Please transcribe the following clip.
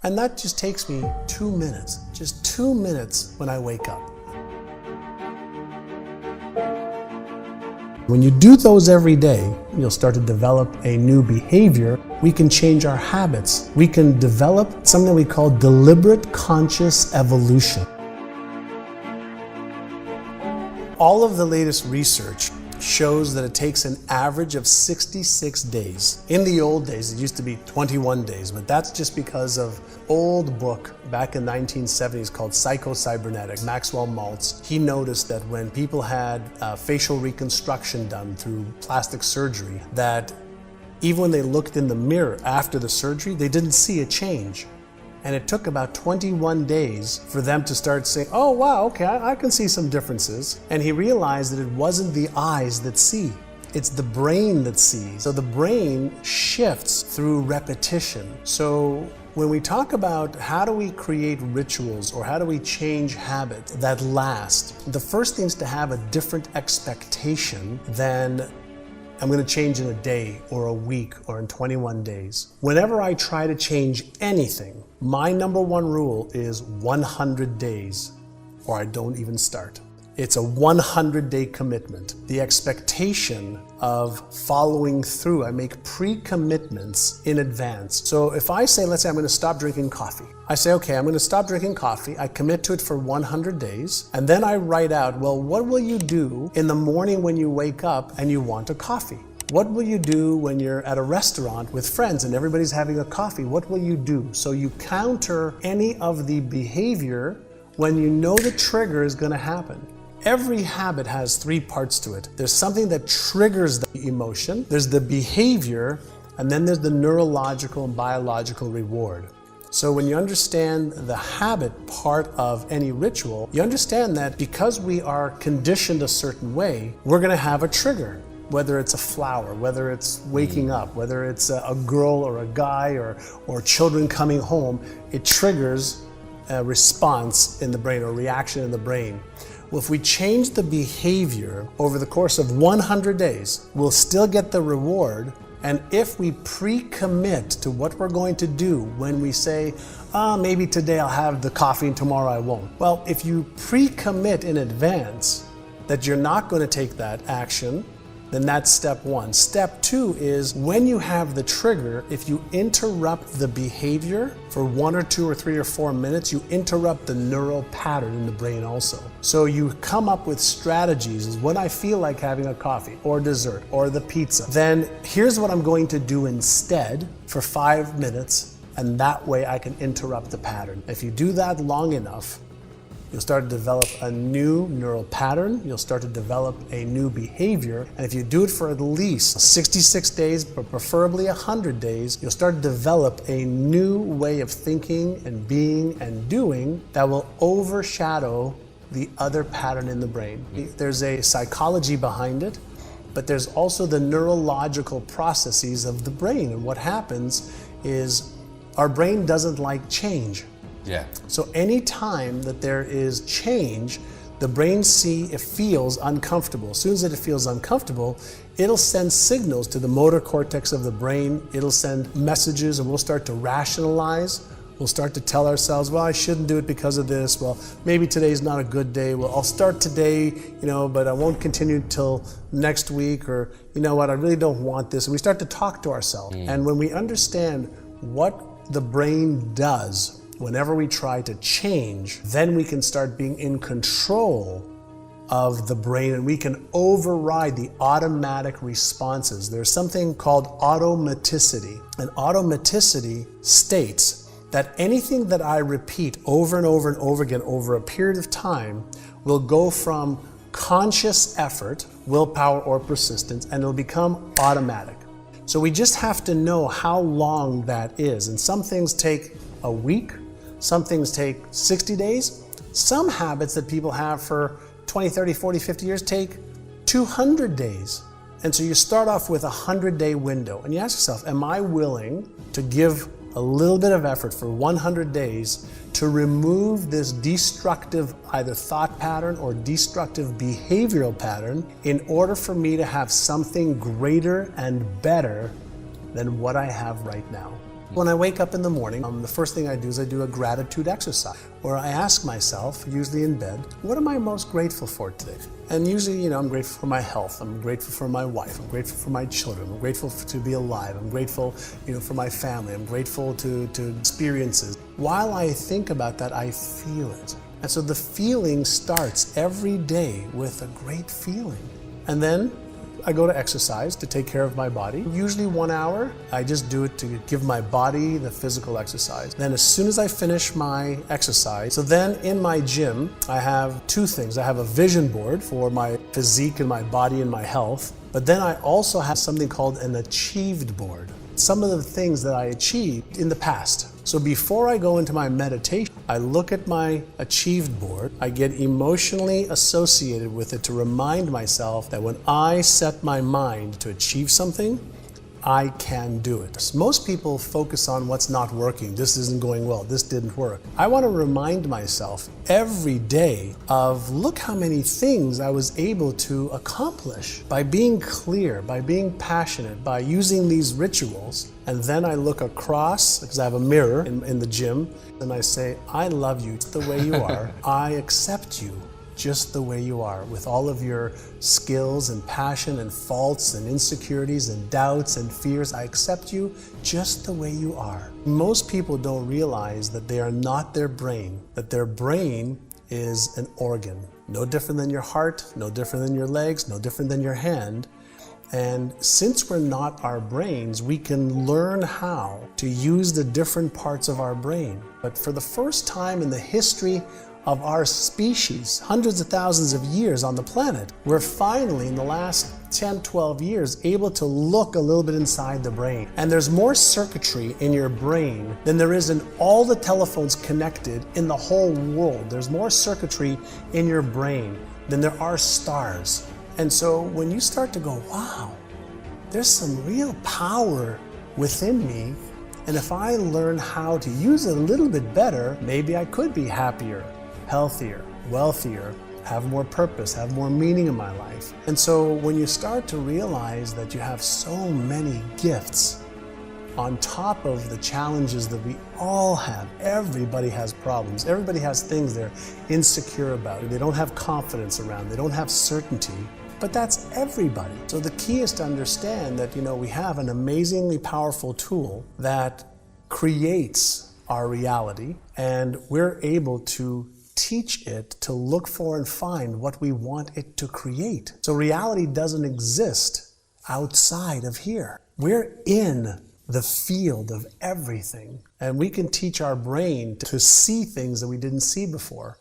And that just takes me 2 minutes, just 2 minutes when I wake up. When you do those every day, you'll start to develop a new behavior. We can change our habits. We can develop something we call deliberate conscious evolution. All of the latest research shows that it takes an average of 66 days. In the old days, it used to be 21 days, but that's just because of old book back in 1970s called Psycho-Cybernetics. Maxwell Maltz, he noticed that when people had facial reconstruction done through plastic surgery, that even when they looked in the mirror after the surgery, they didn't see a change. And it took about 21 days for them to start saying, oh wow, okay, I can see some differences. And he realized that it wasn't the eyes that see, it's the brain that sees. So the brain shifts through repetition. So when we talk about how do we create rituals or how do we change habits that last, the first thing is to have a different expectation than I'm going to change in a day or a week or in 21 days. Whenever I try to change anything, my number one rule is 100 days or I don't even start. It's a 100-day commitment. The expectation of following through, I make pre-commitments in advance. So if I say, let's say I'm going to stop drinking coffee. I say, okay, I'm going to stop drinking coffee. I commit to it for 100 days. And then I write out, well, what will you do in the morning when you wake up and you want a coffee? What will you do when you're at a restaurant with friends and everybody's having a coffee? What will you do? So you counter any of the behavior when you know the trigger is going to happen. Every habit has 3 parts to it. There's something that triggers the emotion, there's the behavior, and then there's the neurological and biological reward. So when you understand the habit part of any ritual, you understand that because we are conditioned a certain way, we're going to have a trigger. Whether it's a flower, whether it's waking up, whether it's a girl or a guy or children coming home, it triggers a response in the brain or reaction in the brain. Well, if we change the behavior over the course of 100 days, we'll still get the reward. And if we pre-commit to what we're going to do when we say, maybe today I'll have the coffee and tomorrow I won't. Well, if you pre-commit in advance that you're not going to take that action, then that's step 1. Step 2 is when you have the trigger, if you interrupt the behavior for 1 or 2 or 3 or 4 minutes, you interrupt the neural pattern in the brain also. So you come up with strategies. Is when I feel like having a coffee or dessert or the pizza, then here's what I'm going to do instead for 5 minutes, and that way I can interrupt the pattern. If you do that long enough, you'll start to develop a new neural pattern, you'll start to develop a new behavior, and if you do it for at least 66 days, but preferably 100 days, you'll start to develop a new way of thinking and being and doing that will overshadow the other pattern in the brain. There's a psychology behind it, but there's also the neurological processes of the brain, and what happens is our brain doesn't like change. Yeah. So any time that there is change, the brain feels uncomfortable. As soon as it feels uncomfortable, it'll send signals to the motor cortex of the brain. It'll send messages, and we'll start to rationalize. We'll start to tell ourselves, well, I shouldn't do it because of this. Well, maybe today's not a good day. Well, I'll start today, but I won't continue till next week, or you know what, I really don't want this. And we start to talk to ourselves. And when we understand what the brain does whenever we try to change, then we can start being in control of the brain, and we can override the automatic responses. There's something called automaticity. And automaticity states that anything that I repeat over and over and over again over a period of time will go from conscious effort, willpower, or persistence, and it'll become automatic. So we just have to know how long that is. And some things take a week, some things take 60 days. Some habits that people have for 20, 30, 40, 50 years take 200 days. And so you start off with a 100-day window, and you ask yourself, am I willing to give a little bit of effort for 100 days to remove this destructive either thought pattern or destructive behavioral pattern in order for me to have something greater and better than what I have right now? When I wake up in the morning, the first thing I do is I do a gratitude exercise where I ask myself, usually in bed, what am I most grateful for today? And usually, I'm grateful for my health, I'm grateful for my wife, I'm grateful for my children, I'm grateful to be alive, I'm grateful, for my family, I'm grateful to experiences. While I think about that, I feel it. And so the feeling starts every day with a great feeling. And then I go to exercise to take care of my body. Usually 1 hour, I just do it to give my body the physical exercise. Then as soon as I finish my exercise, so then in my gym, I have two things. I have a vision board for my physique and my body and my health, but then I also have something called an achieved board. Some of the things that I achieved in the past. So before I go into my meditation, I look at my achieved board. I get emotionally associated with it to remind myself that when I set my mind to achieve something, I can do it. Most people focus on what's not working. This isn't going well. This didn't work. I want to remind myself every day of look how many things I was able to accomplish by being clear, by being passionate, by using these rituals. And then I look across, because I have a mirror in the gym, and I say, I love you the way you are. I accept you just the way you are, with all of your skills and passion and faults and insecurities and doubts and fears. I accept you just the way you are. Most people don't realize that they are not their brain, that their brain is an organ. No different than your heart, no different than your legs, no different than your hand. And since we're not our brains, we can learn how to use the different parts of our brain. But for the first time in the history of our species, hundreds of thousands of years on the planet, we're finally, in the last 10, 12 years, able to look a little bit inside the brain. And there's more circuitry in your brain than there is in all the telephones connected in the whole world. There's more circuitry in your brain than there are stars. And so when you start to go, wow, there's some real power within me, and if I learn how to use it a little bit better, maybe I could be happier, healthier, wealthier, have more purpose, have more meaning in my life. And so when you start to realize that you have so many gifts on top of the challenges that we all have, everybody has problems, everybody has things they're insecure about, they don't have confidence around, they don't have certainty. But that's everybody. So the key is to understand that, we have an amazingly powerful tool that creates our reality, and we're able to teach it to look for and find what we want it to create. So reality doesn't exist outside of here. We're in the field of everything, and we can teach our brain to see things that we didn't see before.